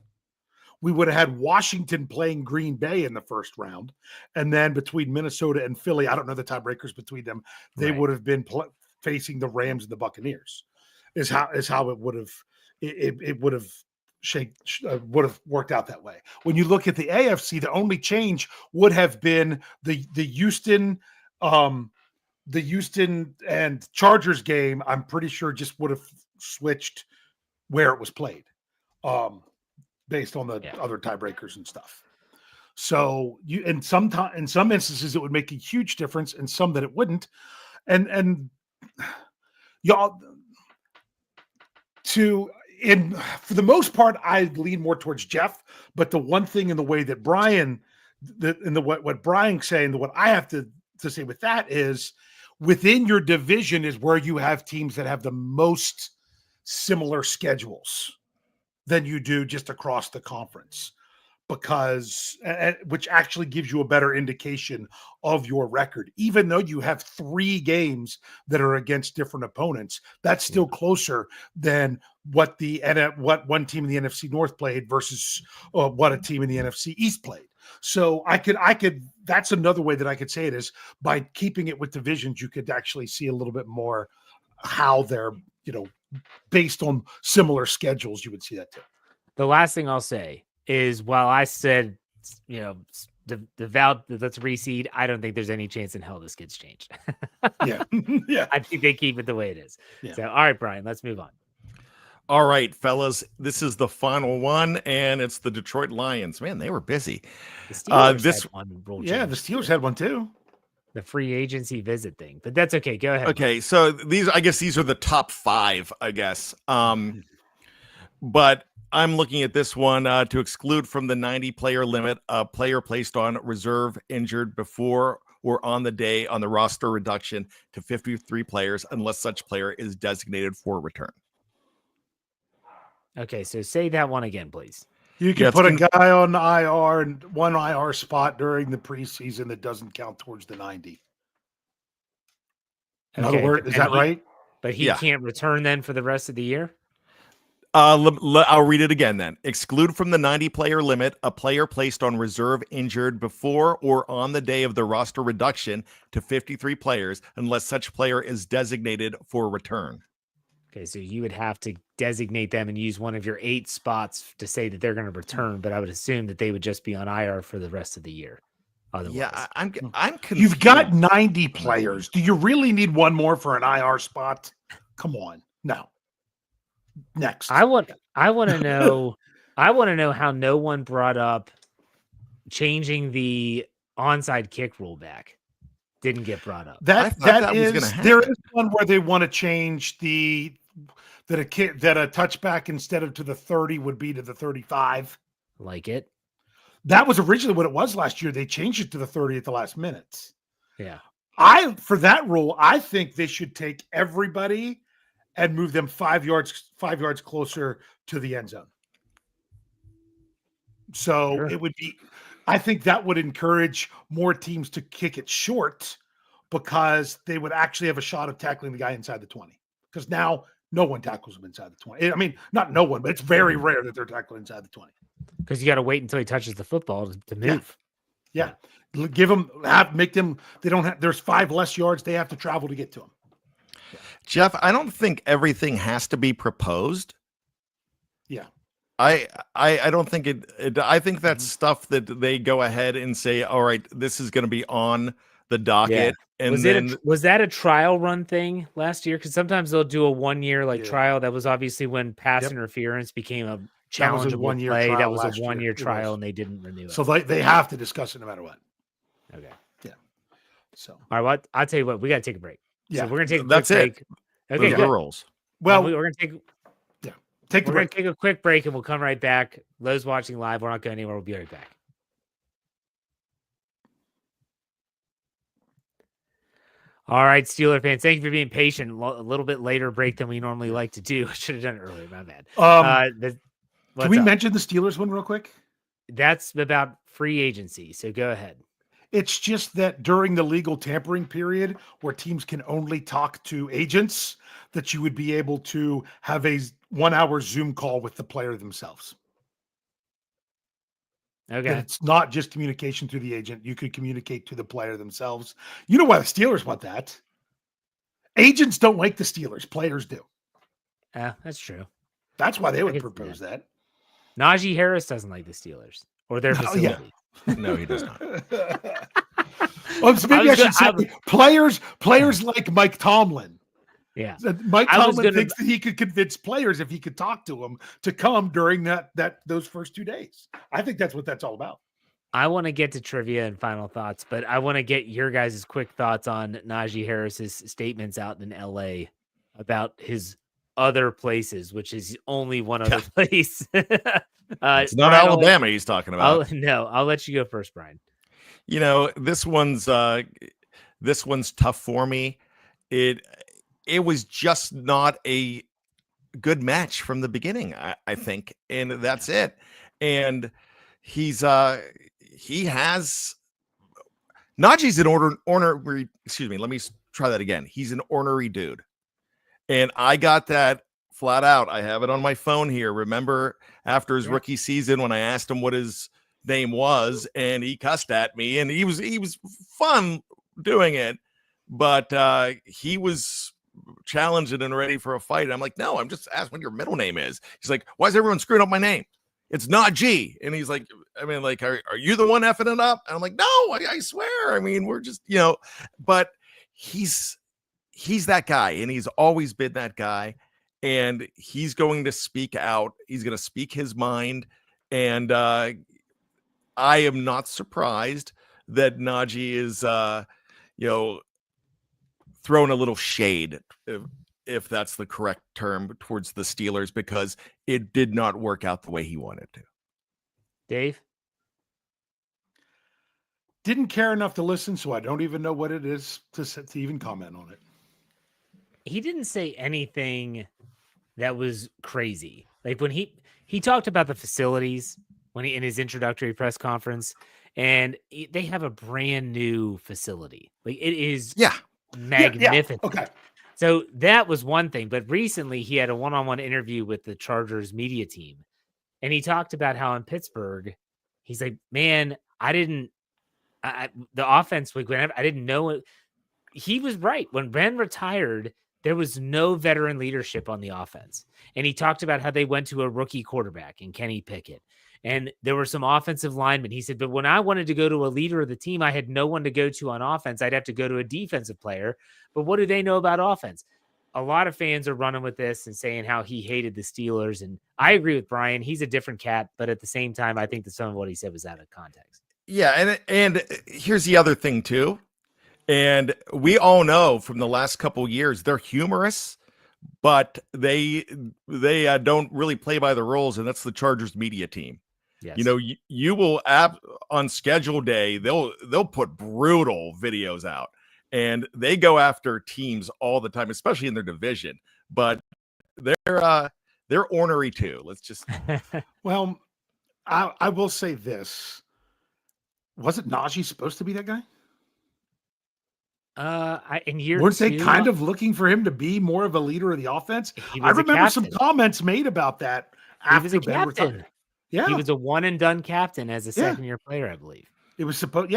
We would have had Washington playing Green Bay in the first round, and then between Minnesota and Philly, I don't know the tiebreakers between them, they would have been facing the Rams and the Buccaneers. Is how it would have would have worked out that way. When you look at the AFC, the only change would have been the Houston and Chargers game. I'm pretty sure just would have switched where it was played, based on the other tiebreakers and stuff. So in some instances it would make a huge difference, and some that it wouldn't. And y'all, for the most part, I lean more towards Jeff. But the one thing in the way that what Brian's saying, what I have to say with that is, within your division is where you have teams that have the most similar schedules than you do just across the conference, because which actually gives you a better indication of your record. Even though you have 3 games that are against different opponents, that's still closer than what one team in the NFC North played versus what a team in the NFC East played. So I could that's another way that I could say it, is by keeping it with divisions, you could actually see a little bit more how they're, based on similar schedules, you would see that too. The last thing I'll say is, while I said, the let's reseed, I don't think there's any chance in hell this gets changed. Yeah. I think they keep it the way it is. Yeah. So, all right, Brian, let's move on. All right, fellas, this is the final one, and it's the Detroit Lions. Man, they were busy. The Steelers had one rule change. Yeah, the Steelers had one too. The free agency visit thing, but that's okay. Go ahead. Okay, so I guess these are the top 5, I guess. But I'm looking at this one to exclude from the 90-player limit a player placed on reserve, injured before or on the day on the roster reduction to 53 players, unless such player is designated for return. Okay, so say that one again, please. You can put a guy on the IR and one IR spot during the preseason that doesn't count towards the 90. In other words, is that right? But he can't return then for the rest of the year? I'll read it again then. Exclude from the 90-player limit a player placed on reserve injured before or on the day of the roster reduction to 53 players unless such player is designated for return. Okay, so you would have to designate them and use one of your 8 spots to say that they're going to return, but I would assume that they would just be on IR for the rest of the year. Otherwise. Yeah, I'm confused. You've got 90 players. Do you really need one more for an IR spot? Come on. No. Next. I want to know how no one brought up changing the onside kick rule back. Didn't get brought up. There is one where they want to change that a touchback instead of to the 30 would be to the 35. Like it. That was originally what it was last year. They changed it to the 30 at the last minutes. Yeah. For that rule, I think they should take everybody and move them 5 yards closer to the end zone. So It would be, I think that would encourage more teams to kick it short because they would actually have a shot of tackling the guy inside the 20. Because now no one tackles him inside the 20. I mean, not no one, but it's very rare that they're tackling inside the 20. Because you got to wait until he touches the football to move. Yeah. Give them, there's 5 less yards they have to travel to get to him. Jeff, I don't think everything has to be proposed. Yeah. I don't think it I think that's stuff that they go ahead and say, all right, this is going to be on the docket. Yeah. And was that a trial run thing last year? Because sometimes they'll do a 1 year trial. That was obviously when pass interference became a challengeable play. That was a 1 year trial, and they didn't renew it. So they have to discuss it no matter what. Okay. Yeah. So all right, well, I'll tell you what, we got to take a break. Yeah, so we're gonna take a quick break. Okay, the rules. Well, we're gonna take the break. We're gonna take a quick break, and we'll come right back. Those watching live, we're not going anywhere. We'll be right back. All right, Steeler fans, thank you for being patient. A little bit later break than we normally like to do. I should have done it earlier. My bad. Can we mention the Steelers one real quick? That's about free agency. So go ahead. It's just that during the legal tampering period where teams can only talk to agents, that you would be able to have a 1 hour Zoom call with the player themselves. Okay. And it's not just communication through the agent. You could communicate to the player themselves. You know why the Steelers want that? Agents don't like the Steelers. Players do. Yeah, that's true. That's why they would propose that. Najee Harris doesn't like the Steelers or their facility. Yeah. No, he does not. Well, maybe I should say players like Mike Tomlin. Yeah, Mike Tomlin thinks that he could convince players if he could talk to them to come during those first 2 days. I think that's what that's all about. I want to get to trivia and final thoughts, but I want to get your guys' quick thoughts on Najee Harris's statements out in LA about his other places, which is only one other place. It's not Brian, Alabama he's talking about. I'll let you go first, Brian. You know, this one's tough for me. It was just not a good match from the beginning, I think, and that's it. And Najee's an ornery. Excuse me. Let me try that again. He's an ornery dude, and I got that flat out. I have it on my phone here. Remember after his rookie season when I asked him what his name was, and he cussed at me, and he was fun doing it, but he was challenged and ready for a fight. And I'm like, no, I'm just asking what your middle name is. He's like, why is everyone screwing up my name? It's not G. And he's like, I mean, like, are you the one effing it up? And I'm like, no, I swear. I mean, we're just, but he's that guy, and he's always been that guy. And he's going to speak out. He's going to speak his mind. And I am not surprised that Najee is, throwing a little shade, if that's the correct term, towards the Steelers, because it did not work out the way he wanted to. Dave? Didn't care enough to listen, so I don't even know what it is to even comment on it. He didn't say anything that was crazy. Like when he talked about the facilities, when he in his introductory press conference, and they have a brand new facility. Like it is magnificent. Okay. So that was one thing. But recently he had a one-on-one interview with the Chargers media team. And he talked about how in Pittsburgh, he's like, man, the offense, I didn't know it. He was right. When Ben retired, there was no veteran leadership on the offense. And he talked about how they went to a rookie quarterback in Kenny Pickett. And there were some offensive linemen. He said, but when I wanted to go to a leader of the team, I had no one to go to on offense. I'd have to go to a defensive player. But what do they know about offense? A lot of fans are running with this and saying how he hated the Steelers. And I agree with Brian. He's a different cat. But at the same time, I think that some of what he said was out of context. Yeah. And here's the other thing, too. And we all know from the last couple of years, they're humorous, but they don't really play by the rules. And that's the Chargers media team. Yes. You know, you will on schedule day, they'll put brutal videos out, and they go after teams all the time, especially in their division. But they're ornery too. Let's just. Well, I will say this: wasn't Najee supposed to be that guy? Weren't they kind of looking for him to be more of a leader of the offense? I remember some comments made about that after Ben retired. Yeah, he was a one and done captain as a second year player, I believe. It was supposed,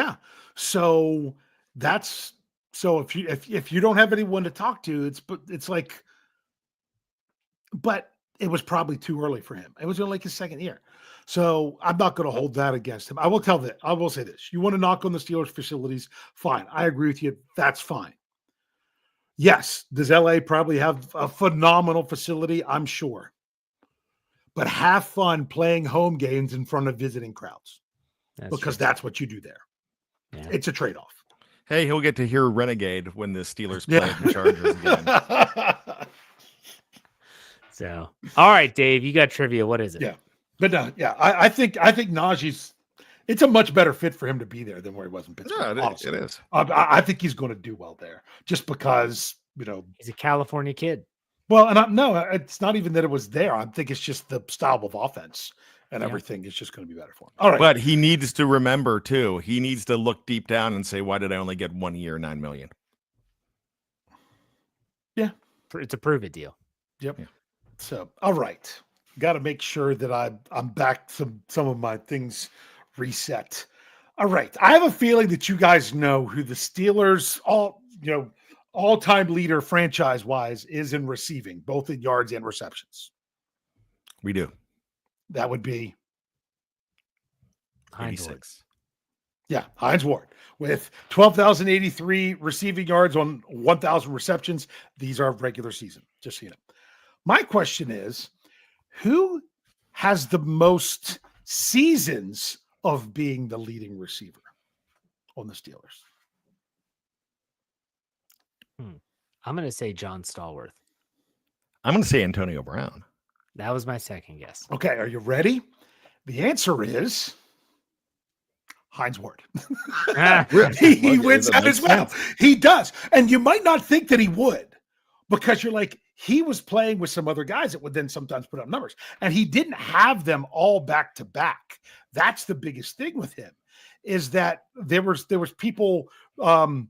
So if you don't have anyone to talk to, it's like, but it was probably too early for him. It was only like his second year, so I'm not going to hold that against him. I will say this: you want to knock on the Steelers facilities, fine. I agree with you. That's fine. Yes, does LA probably have a phenomenal facility? I'm sure. But have fun playing home games in front of visiting crowds, because that's what you do there. Yeah. It's a trade-off. Hey, he'll get to hear Renegade when the Steelers play the Chargers again. So, all right, Dave, you got trivia. What is it? Yeah, but I think Najee's. It's a much better fit for him to be there than where he was in Pittsburgh. Yeah, it is. I think he's going to do well there, just because he's a California kid. Well, and it's not even that it was there. I think it's just the style of offense and everything is just going to be better for him. All right. But he needs to remember, too. He needs to look deep down and say, why did I only get 1 year, $9 million? Yeah. It's a prove it deal. Yep. Yeah. So, all right. Got to make sure that I'm back some of my things reset. All right. I have a feeling that you guys know who the Steelers all-time leader franchise-wise is in receiving, both in yards and receptions. We do. That would be Hines Ward. Yeah, Hines Ward with 12,083 receiving yards on 1,000 receptions. These are regular season, just so you know. My question is, who has the most seasons of being the leading receiver on the Steelers? I'm going to say John Stallworth. I'm going to say Antonio Brown. That was my second guess. Okay, are you ready? The answer is Hines Ward. He wins that as well. He does. And you might not think that he would, because you're like, he was playing with some other guys that would then sometimes put up numbers. And he didn't have them all back to back. That's the biggest thing with him, is that there was people I'm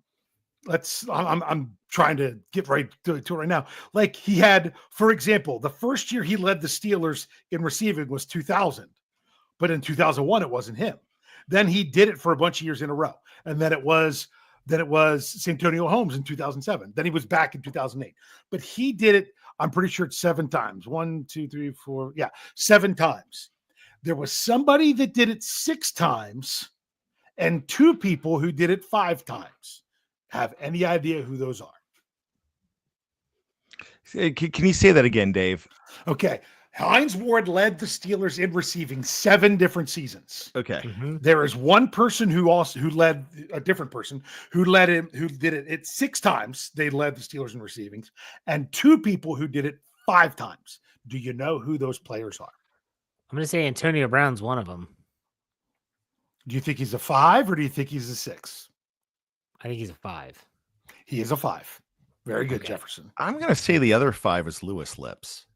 trying to get right to it right now. Like he had, for example, the first year he led the Steelers in receiving was 2000, but in 2001 it wasn't him. Then he did it for a bunch of years in a row, and then it was Santonio Holmes in 2007. Then he was back in 2008, but he did it. I'm pretty sure it's 7 times. 1, 2, 3, 4. Yeah, 7 times. There was somebody that did it 6 times, and 2 people who did it 5 times. Have any idea who those are? Can you say that again, Dave? Okay. Hines Ward led the Steelers in receiving 7 different seasons. Okay. Mm-hmm. There is one person who led a different person who did it 6 times. They led the Steelers in receivings, and 2 people who did it 5 times. Do you know who those players are? I'm going to say Antonio Brown's one of them. Do you think he's a 5 or do you think he's a 6? I think he's a 5. He is a 5. Very good, okay. Jefferson. I'm going to say the other 5 is Lewis Lips.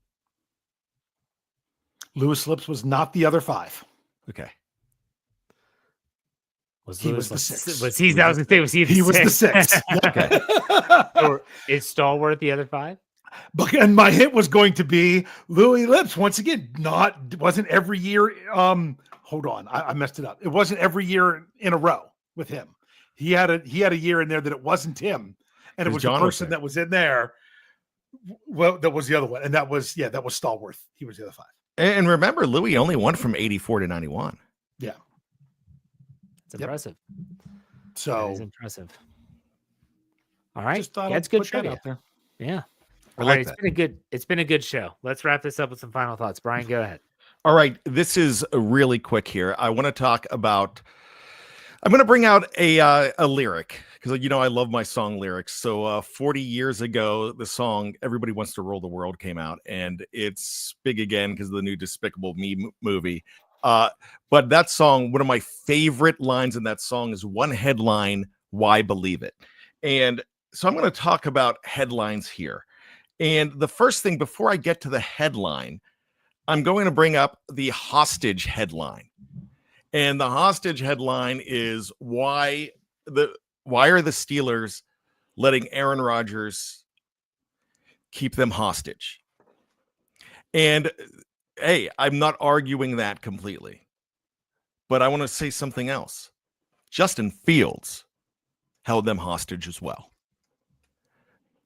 Lewis Lips was not the other 5. Okay. He was the 6. Was he? That was the thing. Was he? He was the 6. Okay. Or is Stallworth the other 5? But and my hint was going to be Louis Lips once again. Wasn't every year. Hold on, I messed it up. It wasn't every year in a row with him. He had a year in there that it wasn't him, and it was the person that was in there. Well, that was the other one, and that was Stallworth. He was the other 5. And remember, Louis only won from 84 to 91. Yeah, it's impressive. So it's impressive. All right, just thought it's I'd good put that trivia. out there. Yeah. I All like right, that. It's been a good show. Let's wrap this up with some final thoughts. Brian, go ahead. All right, this is really quick here. I want to talk about. I'm going to bring out a lyric because I love my song lyrics. So 40 years ago, the song "Everybody Wants to Rule the World" came out, and it's big again because of the new Despicable Me movie. But that song, one of my favorite lines in that song is one headline: "Why believe it?" And so I'm going to talk about headlines here. And the first thing, before I get to the headline, I'm going to bring up the hostage headline. And the hostage headline is why are the Steelers letting Aaron Rodgers keep them hostage? And hey, I'm not arguing that completely. But I want to say something else. Justin Fields held them hostage as well.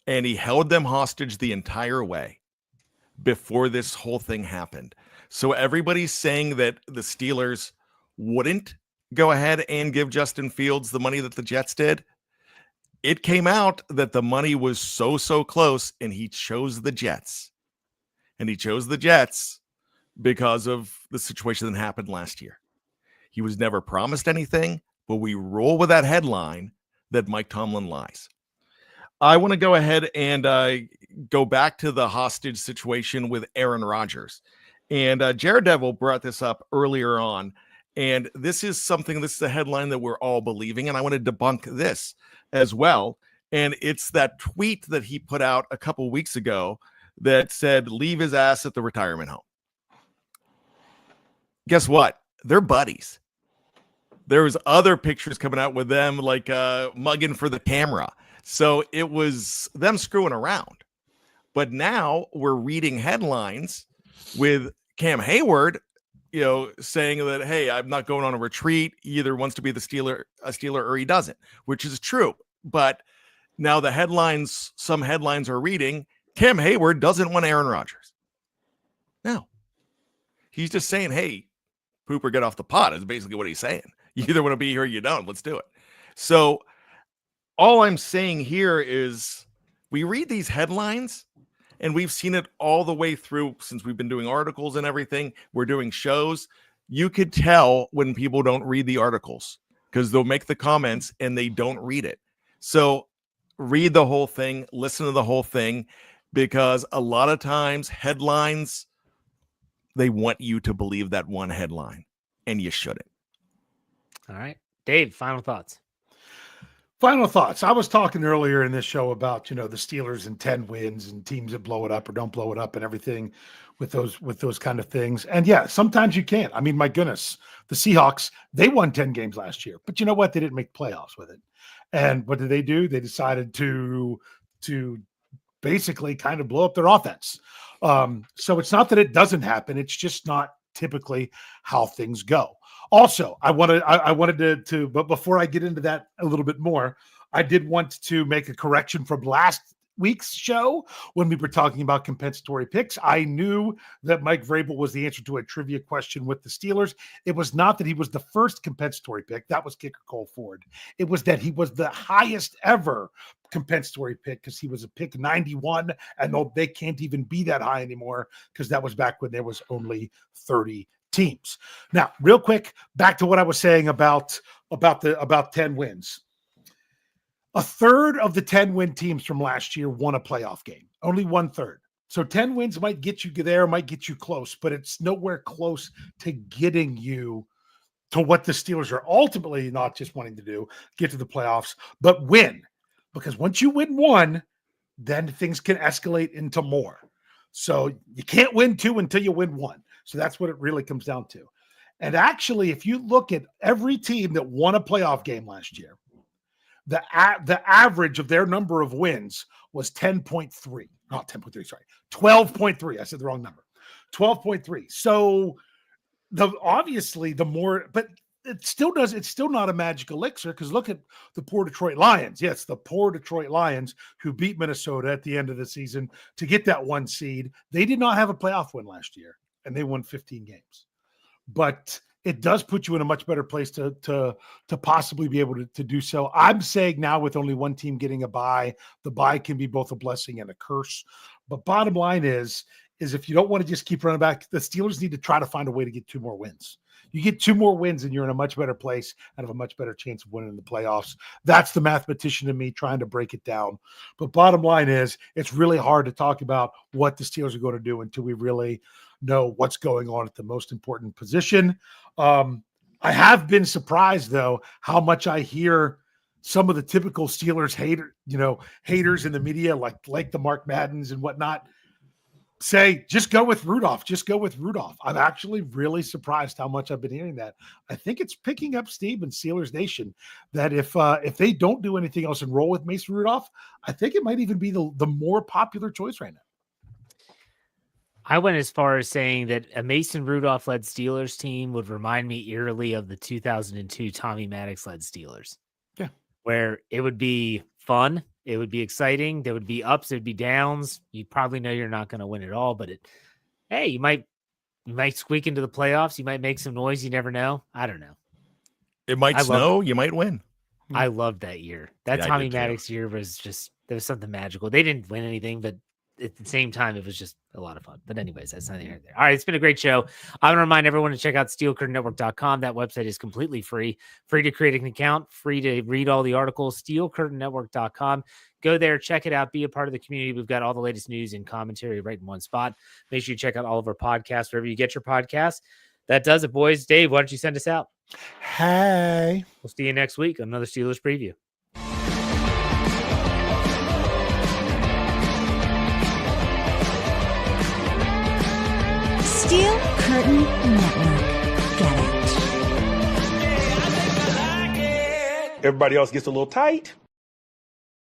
And he held them hostage the entire way before this whole thing happened. So everybody's saying that the Steelers wouldn't go ahead and give Justin Fields the money that the Jets did. It came out that the money was so close, and he chose the Jets. And he chose the Jets because of the situation that happened last year. He was never promised anything, but we roll with that headline that Mike Tomlin lies. I want to go ahead and go back to the hostage situation with Aaron Rodgers. And Jared Devil brought this up earlier on. And this is the headline that we're all believing. And I want to debunk this as well. And it's that tweet that he put out a couple weeks ago that said, leave his ass at the retirement home. Guess what? They're buddies. There was other pictures coming out with them like mugging for the camera. So it was them screwing around. But now we're reading headlines with Cam Hayward, saying that, hey, I'm not going on a retreat. He either wants to be a Steeler or he doesn't, which is true. But now some headlines are reading, Cam Hayward doesn't want Aaron Rodgers. No. He's just saying, hey, poop or get off the pot is basically what he's saying. You either want to be here or you don't. Let's do it. So all I'm saying here is we read these headlines, and we've seen it all the way through since we've been doing articles and everything. We're doing shows. You could tell when people don't read the articles because they'll make the comments and they don't read it. So read the whole thing, listen to the whole thing, because a lot of times headlines, they want you to believe that one headline, and you shouldn't. All right. Dave, final thoughts. Final thoughts. I was talking earlier in this show about, the Steelers and 10 wins and teams that blow it up or don't blow it up and everything with those kind of things. And yeah, sometimes you can't. I mean, my goodness, the Seahawks, they won 10 games last year, but you know what? They didn't make playoffs with it. And what did they do? They decided to basically kind of blow up their offense. So it's not that it doesn't happen. It's just not typically how things go. Also, I wanted to, but before I get into that a little bit more, I did want to make a correction from last week's show when we were talking about compensatory picks. I knew that Mike Vrabel was the answer to a trivia question with the Steelers. It was not that he was the first compensatory pick. That was kicker Cole Ford. It was that he was the highest ever compensatory pick because he was a pick 91, and they can't even be that high anymore because that was back when there was only 30 teams. Now, real quick, back to what I was saying about 10 wins. A third of the 10-win teams from last year won a playoff game. Only 1/3. So 10 wins might get you there, might get you close, but it's nowhere close to getting you to what the Steelers are ultimately not just wanting to do, get to the playoffs, but win. Because once you win one, then things can escalate into more. So you can't win two until you win one. So that's what it really comes down to. And actually, if you look at every team that won a playoff game last year, the average of their number of wins was 10.3. Not 10.3, sorry. 12.3. I said the wrong number. 12.3. So obviously the more, but it's still not a magic elixir, because look at the poor Detroit Lions. Yes, the poor Detroit Lions who beat Minnesota at the end of the season to get that 1 seed. They did not have a playoff win last year, and they won 15 games. But it does put you in a much better place to possibly be able to do so. I'm saying now, with only one team getting a bye, the bye can be both a blessing and a curse. But bottom line is if you don't want to just keep running back, the Steelers need to try to find a way to get 2 more wins. You get 2 more wins and you're in a much better place and have a much better chance of winning the playoffs. That's the mathematician in me trying to break it down. But bottom line is, it's really hard to talk about what the Steelers are going to do until we really know what's going on at the most important position. I have been surprised, though, how much I hear some of the typical Steelers haters in the media, like the Mark Maddens and whatnot, say, just go with Rudolph. Just go with Rudolph. I'm actually really surprised how much I've been hearing that. I think it's picking up steam in Steelers Nation that if they don't do anything else and roll with Mason Rudolph, I think it might even be the more popular choice right now. I went as far as saying that a Mason Rudolph-led Steelers team would remind me eerily of the 2002 Tommy Maddox-led Steelers. Yeah. Where it would be fun. It would be exciting. There would be ups. There'd be downs. You probably know you're not going to win it all, but you might squeak into the playoffs. You might make some noise. You never know. I don't know. It might snow. You might win. I loved that year. That Tommy Maddox year was there was something magical. They didn't win anything, but at the same time, it was just a lot of fun. But anyways, that's neither here nor there. All right, it's been a great show. I want to remind everyone to check out steelcurtainnetwork.com. That website is completely free to create an account, free to read all the articles, steelcurtainnetwork.com. Go there, check it out, be a part of the community. We've got all the latest news and commentary right in one spot. Make sure you check out all of our podcasts, wherever you get your podcasts. That does it, boys. Dave, why don't you send us out? Hey. We'll see you next week on another Steelers preview. Steel Curtain Network. Get it. Everybody else gets a little tight.